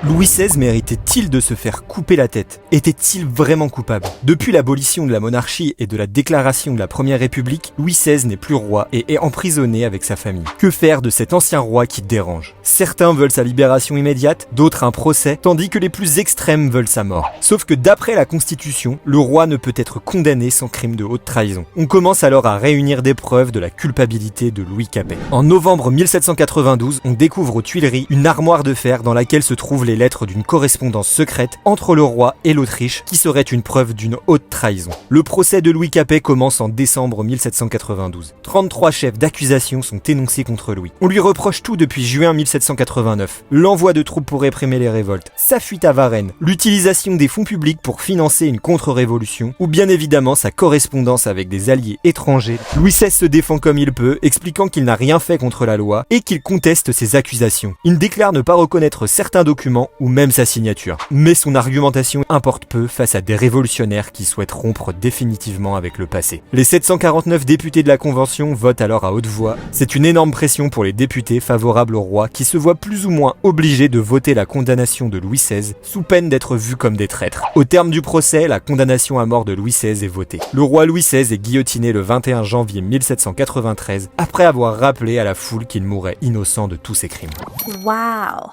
Louis XVI méritait-il de se faire couper la tête? Était-il vraiment coupable? Depuis l'abolition de la monarchie et de la déclaration de la Première République, Louis XVI n'est plus roi et est emprisonné avec sa famille. Que faire de cet ancien roi qui dérange? Certains veulent sa libération immédiate, d'autres un procès, tandis que les plus extrêmes veulent sa mort. Sauf que d'après la Constitution, le roi ne peut être condamné sans crime de haute trahison. On commence alors à réunir des preuves de la culpabilité de Louis Capet. En novembre 1792, on découvre aux Tuileries une armoire de fer dans laquelle se trouvent les lettres d'une correspondance secrète entre le roi et l'Autriche qui serait une preuve d'une haute trahison. Le procès de Louis Capet commence en décembre 1792. 33 chefs d'accusation sont énoncés contre Louis. On lui reproche tout depuis juin 1789. L'envoi de troupes pour réprimer les révoltes, sa fuite à Varennes, l'utilisation des fonds publics pour financer une contre-révolution ou bien évidemment sa correspondance avec des alliés étrangers. Louis XVI se défend comme il peut, expliquant qu'il n'a rien fait contre la loi et qu'il conteste ces accusations. Il déclare ne pas reconnaître certains documents ou même sa signature. Mais son argumentation importe peu face à des révolutionnaires qui souhaitent rompre définitivement avec le passé. Les 749 députés de la Convention votent alors à haute voix. C'est une énorme pression pour les députés favorables au roi qui se voient plus ou moins obligés de voter la condamnation de Louis XVI sous peine d'être vus comme des traîtres. Au terme du procès, la condamnation à mort de Louis XVI est votée. Le roi Louis XVI est guillotiné le 21 janvier 1793 après avoir rappelé à la foule qu'il mourait innocent de tous ses crimes. Wow!